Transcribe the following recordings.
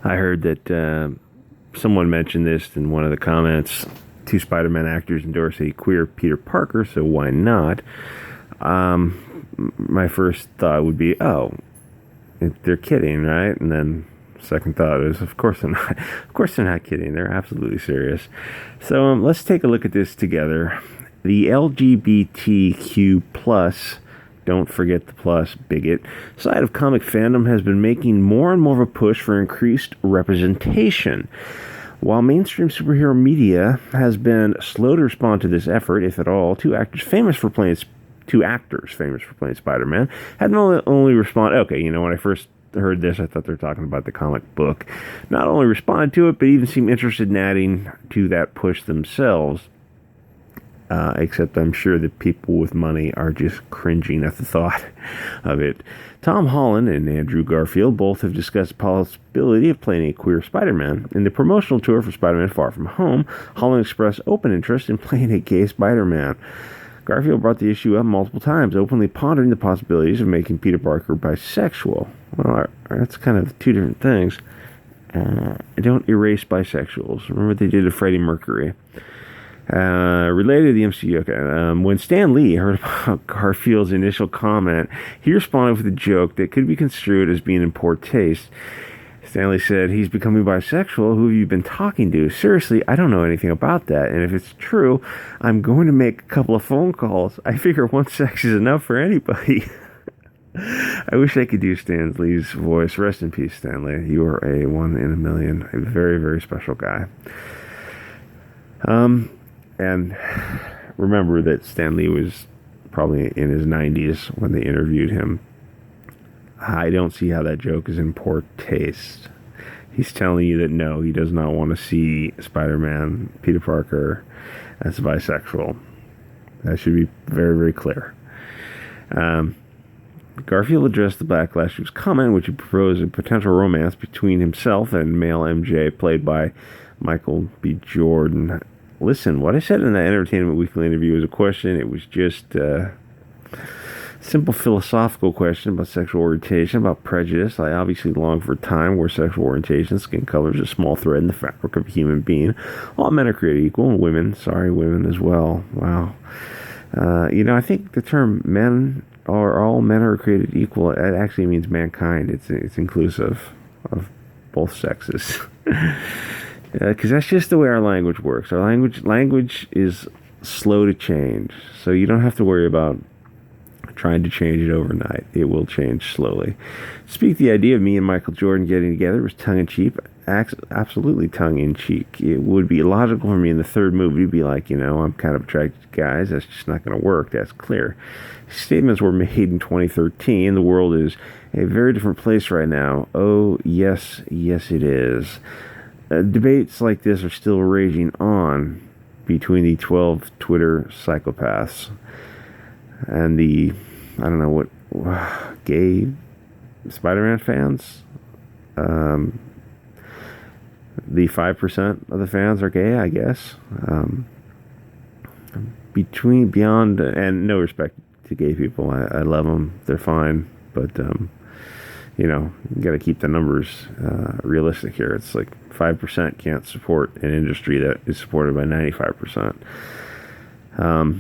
I heard that someone mentioned this in one of the comments. Two Spider-Man actors endorse a queer Peter Parker, so why not? My first thought would be, oh, they're kidding, right? And then second thought is, of course they're not. Of course they're not kidding. They're absolutely serious. So let's take a look at this together. The LGBTQ plus, don't forget the plus, bigot, side of comic fandom has been making more and more of a push for increased representation. While mainstream superhero media has been slow to respond to this effort, if at all, two actors famous for playing Spider-Man had not only responded. Okay, when I first heard this, I thought they were talking about the comic book. Not only responded to it, but even seemed interested in adding to that push themselves. Except I'm sure that people with money are just cringing at the thought of it. Tom Holland and Andrew Garfield both have discussed the possibility of playing a queer Spider-Man. In the promotional tour for Spider-Man Far From Home, Holland expressed open interest in playing a gay Spider-Man. Garfield brought the issue up multiple times, openly pondering the possibilities of making Peter Parker bisexual. Well, that's kind of two different things. Don't erase bisexuals. Remember what they did to Freddie Mercury. Related to the MCU, okay. When Stan Lee heard about Garfield's initial comment, he responded with a joke that could be construed as being in poor taste. Stanley said, "He's becoming bisexual. Who have you been talking to? Seriously, I don't know anything about that. And if it's true, I'm going to make a couple of phone calls. I figure one sex is enough for anybody." I wish I could do Stan Lee's voice. Rest in peace, Stanley. You are a one in a million. A very, very special guy. And remember that Stan Lee was probably in his 90s when they interviewed him. I don't see how that joke is in poor taste. He's telling you that no, he does not want to see Spider-Man, Peter Parker, as bisexual. That should be very, very clear. Garfield addressed the backlash to his comment, which he proposed a potential romance between himself and male MJ, played by Michael B. Jordan. Listen, what I said in that Entertainment Weekly interview was a question. It was just a simple philosophical question about sexual orientation, about prejudice. I obviously long for a time where sexual orientation, skin color, is a small thread in the fabric of a human being. All men are created equal, and women as well. Wow. I think the term men or all men are created equal, it actually means mankind. It's inclusive of both sexes. Because that's just the way our language works. Our language is slow to change, so you don't have to worry about trying to change it overnight. It will change slowly. Speak, the idea of me and Michael Jordan getting together was tongue-in-cheek, absolutely tongue-in-cheek. It would be illogical for me in the third movie to be like, I'm kind of attracted to guys. That's just not going to work. That's clear. Statements were made in 2013. The world is a very different place right now. Oh, yes, it is. Debates like this are still raging on between the 12 Twitter psychopaths and the, I don't know what, gay Spider-Man fans. The 5% of the fans are gay, I guess. Beyond, and no respect to gay people. I love them. They're fine. But, you got to keep the numbers realistic here. It's like 5% can't support an industry that is supported by 95%.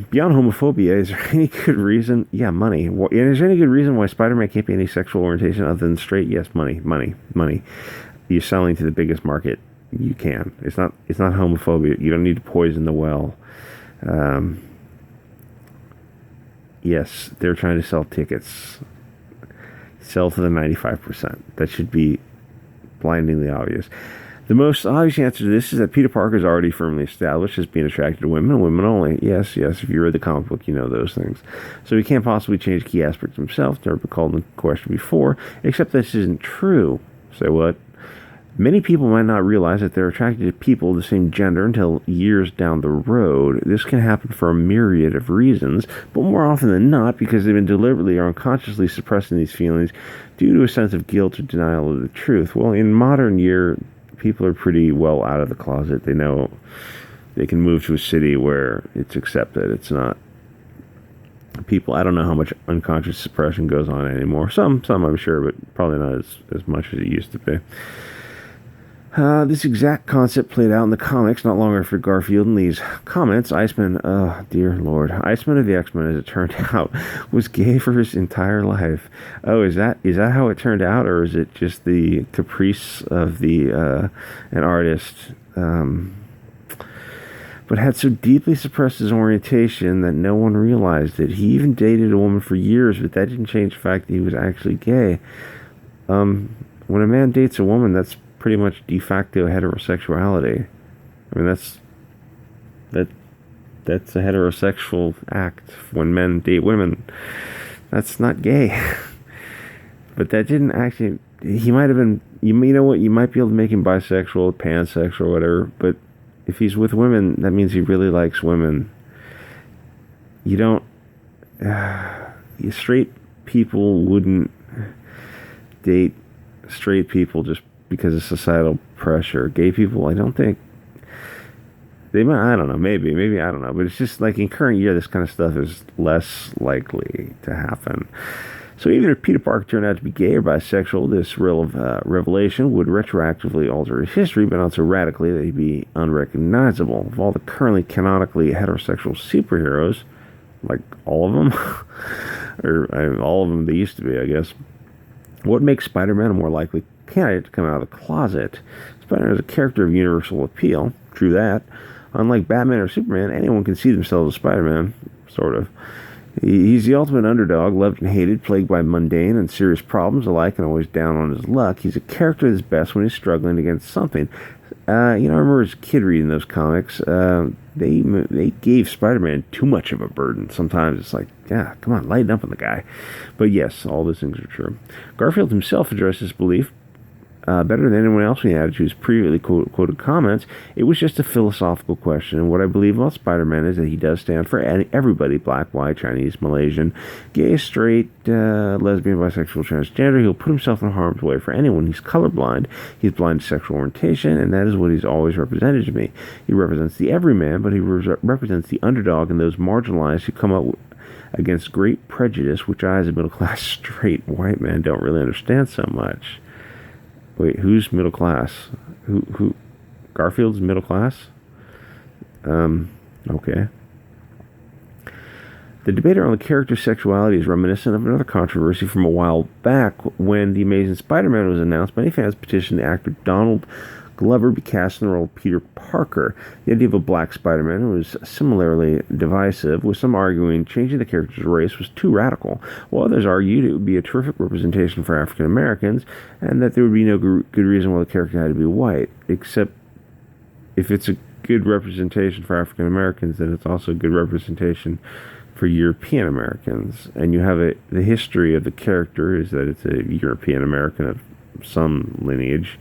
Beyond homophobia, is there any good reason? Yeah, money. And is there any good reason why Spider-Man can't be any sexual orientation other than straight? Yes, money. You're selling to the biggest market you can. It's not homophobia. You don't need to poison the well. Yes, they're trying to sell tickets. Sell to the 95%. That should be blindingly obvious. The most obvious answer to this is that Peter Parker is already firmly established as being attracted to women and women only. Yes, if you read the comic book, you know those things. So he can't possibly change key aspects himself. Never been called into question before, except this isn't true. Say what? Many people might not realize that they're attracted to people of the same gender until years down the road. This can happen for a myriad of reasons, but more often than not because they've been deliberately or unconsciously suppressing these feelings due to a sense of guilt or denial of the truth. Well, in modern year, people are pretty well out of the closet. They know they can move to a city where it's accepted. It's not people. I don't know how much unconscious suppression goes on anymore. Some I'm sure, but probably not as much as it used to be. This exact concept played out in the comics not long after Garfield and Lee's comments. Iceman, oh dear lord, Iceman of the X-Men, as it turned out, was gay for his entire life. Oh, is that how it turned out, or is it just the caprice of an artist? But had so deeply suppressed his orientation that no one realized it. He even dated a woman for years, but that didn't change the fact that he was actually gay. When a man dates a woman, that's pretty much de facto heterosexuality. I mean, that's a heterosexual act. When men date women, that's not gay. But that didn't actually. He might have been. You know what? You might be able to make him bisexual, pansexual, whatever. But if he's with women, that means he really likes women. You don't. Straight people wouldn't date straight people just because of societal pressure. Gay people, I don't think they might. I don't know. Maybe I don't know. But it's just like in current year, this kind of stuff is less likely to happen. So even if Peter Parker turned out to be gay or bisexual, this revelation would retroactively alter his history, but not so radically that he'd be unrecognizable. Of all the currently canonically heterosexual superheroes, like all of them, or all of them they used to be, I guess, what makes Spider-Man a more likely candidate to come out of the closet? Spider-Man is a character of universal appeal. True that. Unlike Batman or Superman, anyone can see themselves as Spider-Man, sort of. He's the ultimate underdog, loved and hated, plagued by mundane and serious problems alike, and always down on his luck. He's a character that's best when he's struggling against something. I remember as a kid reading those comics, they gave Spider-Man too much of a burden. Sometimes it's like, yeah, come on, lighten up on the guy. But yes, all those things are true. Garfield himself addressed this belief better than anyone else when he added to his previously quoted comments. It was just a philosophical question, and what I believe about Spider-Man is that he does stand for everybody: black, white, Chinese, Malaysian, gay, straight, lesbian, bisexual, transgender. He'll put himself in harm's way for anyone. He's colorblind. He's blind to sexual orientation, and that is what he's always represented to me. He represents the everyman, but he represents the underdog and those marginalized who come up against great prejudice, which I, as a middle-class straight white man, don't really understand so much. Wait, who's middle class? Who? Garfield's middle class? Okay. The debate around the character's sexuality is reminiscent of another controversy from a while back when The Amazing Spider-Man was announced. Many fans petitioned the actor Donald Glover be cast in the role of Peter Parker. The idea of a black Spider-Man was similarly divisive, with some arguing changing the character's race was too radical, while others argued it would be a terrific representation for African Americans, and that there would be no good reason why the character had to be white, except if it's a good representation for African Americans, then it's also a good representation for European Americans. And you have the history of the character is that it's a European American of some lineage,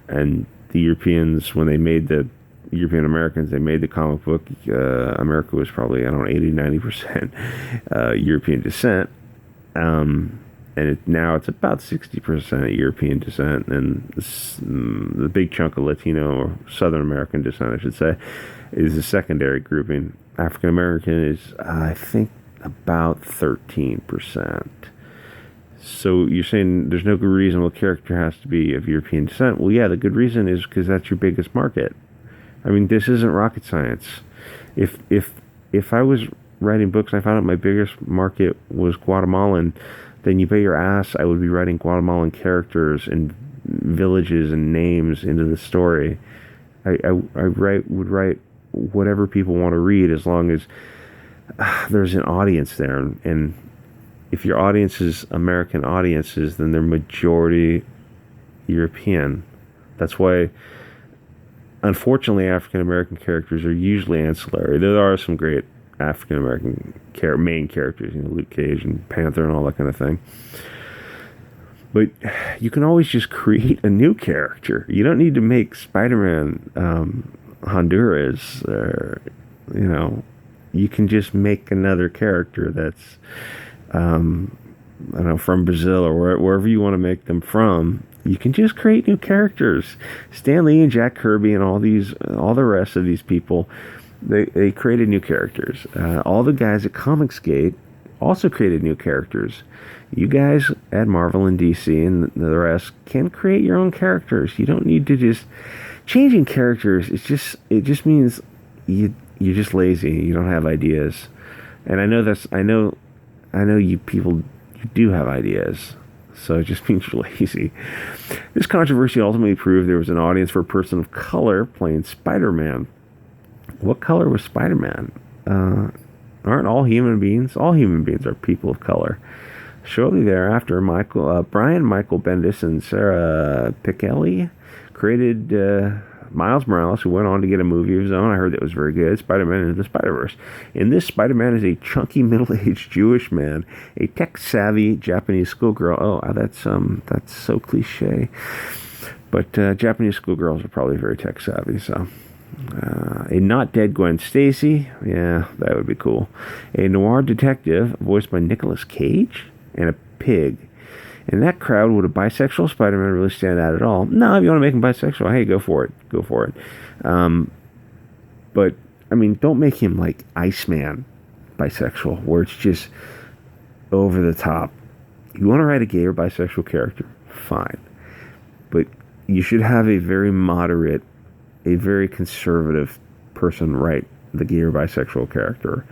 and the Europeans, when they made the European Americans, they made the comic book, America was probably, 80-90% European descent. And now it's about 60% European descent, and the big chunk of Latino or Southern American descent, I should say, is a secondary grouping. African American is, I think, about 13%. So you're saying there's no good reason why the character has to be of European descent. Well, yeah, the good reason is because that's your biggest market. I mean, this isn't rocket science. If I was writing books and I found out my biggest market was Guatemalan, then you bet your ass I would be writing Guatemalan characters and villages and names into the story. I would write whatever people want to read, as long as there's an audience there. And if your audience is American audiences, then they're majority European. That's why, unfortunately, African American characters are usually ancillary. There are some great African American main characters, Luke Cage and Panther and all that kind of thing. But you can always just create a new character. You don't need to make Spider-Man Honduras, or you can just make another character that's from Brazil or wherever you want to make them from. You can just create new characters. Stan Lee and Jack Kirby and all the rest of these people, they created new characters. All the guys at Comicsgate also created new characters. You guys at Marvel and DC and the rest can create your own characters. You don't need to just changing characters. It just means you're just lazy. You don't have ideas. And I know you people, you do have ideas. So it just means you're lazy. This controversy ultimately proved there was an audience for a person of color playing Spider-Man. What color was Spider-Man? Aren't all human beings? All human beings are people of color. Shortly thereafter, Brian Michael Bendis and Sarah Pichelli created Miles Morales, who went on to get a movie of his own. I heard that was very good. Spider-Man Into the Spider-Verse. In this, Spider-Man is a chunky, middle-aged Jewish man, a tech-savvy Japanese schoolgirl. Oh, that's so cliche. But Japanese schoolgirls are probably very tech-savvy, so... a not dead Gwen Stacy. Yeah, that would be cool. A noir detective voiced by Nicolas Cage. And a pig. In that crowd, would a bisexual Spider-Man really stand out at all? No, if you want to make him bisexual, hey, go for it. Go for it. But, I mean, don't make him like Iceman bisexual, where it's just over the top. You want to write a gay or bisexual character? Fine. But you should have a very moderate, a very conservative person write the gay or bisexual character.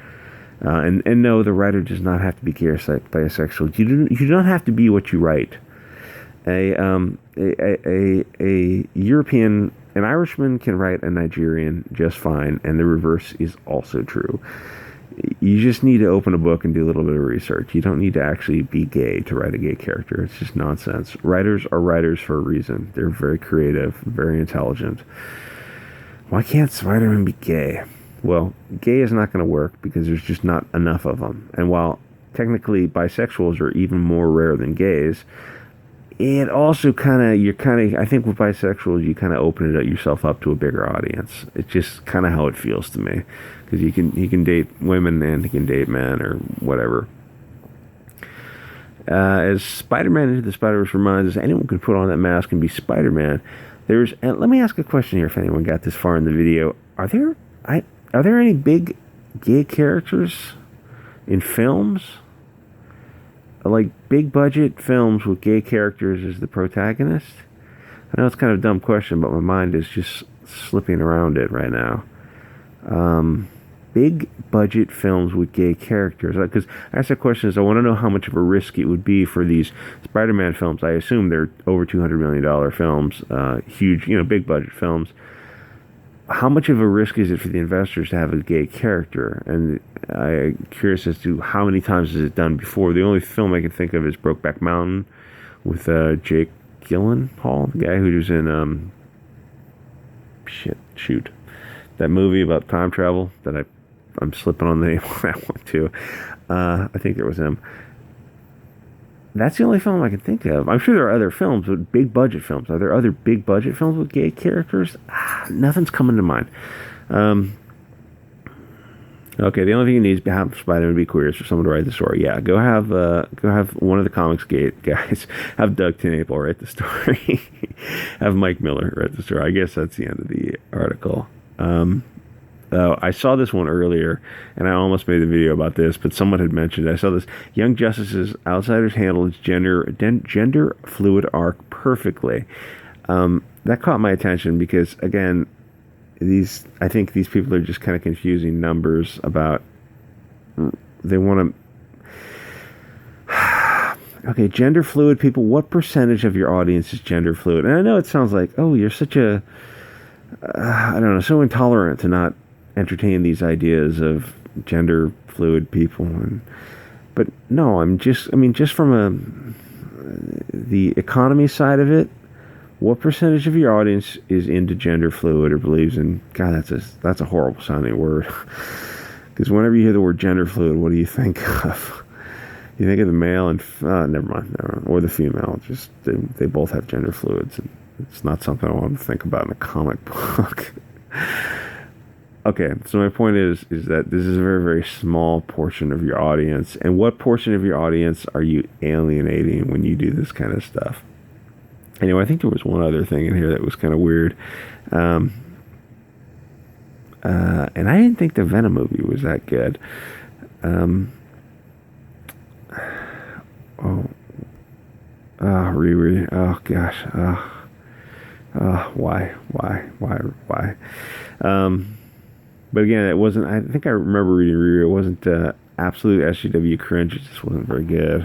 And no, the writer does not have to be gay or bisexual. You do not have to be what you write. A European, an Irishman can write a Nigerian just fine, and the reverse is also true. You just need to open a book and do a little bit of research. You don't need to actually be gay to write a gay character. It's just nonsense. Writers are writers for a reason. They're very creative, very intelligent. Why can't Spider-Man be gay? Well, gay is not going to work because there's just not enough of them. And while technically bisexuals are even more rare than gays, it also I think with bisexuals, you kind of open yourself up to a bigger audience. It's just kind of how it feels to me. Because you can date women and you can date men or whatever. As Spider-Man Into the Spider-Verse reminds us, anyone can put on that mask and be Spider-Man. And let me ask a question here if anyone got this far in the video. Are there any big gay characters in films? Like big budget films with gay characters as the protagonist? I know it's kind of a dumb question, but my mind is just slipping around it right now. Big budget films with gay characters. Because I asked that question is I want to know how much of a risk it would be for these Spider-Man films. I assume they're over $200 million films, huge, big budget films. How much of a risk is it for the investors to have a gay character? And I'm curious as to how many times has it done before. The only film I can think of is Brokeback Mountain with Jake Gyllenhaal, the guy who was in that movie about time travel that I'm slipping on the name of that one too. I think it was him. That's the only film I can think of. I'm sure there are other films with big budget films. Are there other big budget films with gay characters? Nothing's coming to mind. Okay, the only thing you need is to have Spider-Man be queer is for someone to write the story. Yeah, go have one of the comics guys. Have Doug TenNapel write the story. Have Mike Miller write the story. I guess that's the end of the article. I saw this one earlier, and I almost made a video about this, but someone had mentioned it. I saw this. Young Justice's Outsiders handle its gender fluid arc perfectly. That caught my attention because, again, I think these people are just kind of confusing numbers about. They want to. Okay, gender fluid people. What percentage of your audience is gender fluid? And I know it sounds like, oh, you're such a. I don't know, so intolerant to not entertain these ideas of gender fluid people, but no, just from the economy side of it, what percentage of your audience is into gender fluid or believes in? God, that's a horrible sounding word. Because whenever you hear the word gender fluid, what do you think of? You think of the male and never mind, or the female. Just they both have gender fluids, and it's not something I want to think about in a comic book. Okay, so my point is that this is a very, very small portion of your audience. And what portion of your audience are you alienating when you do this kind of stuff? Anyway, I think there was one other thing in here that was kind of weird. And I didn't think the Venom movie was that good. Oh, Riri. Oh gosh. Why? Um, but again, it wasn't. I think I remember reading Riri. It wasn't absolute SJW cringe. It just wasn't very good.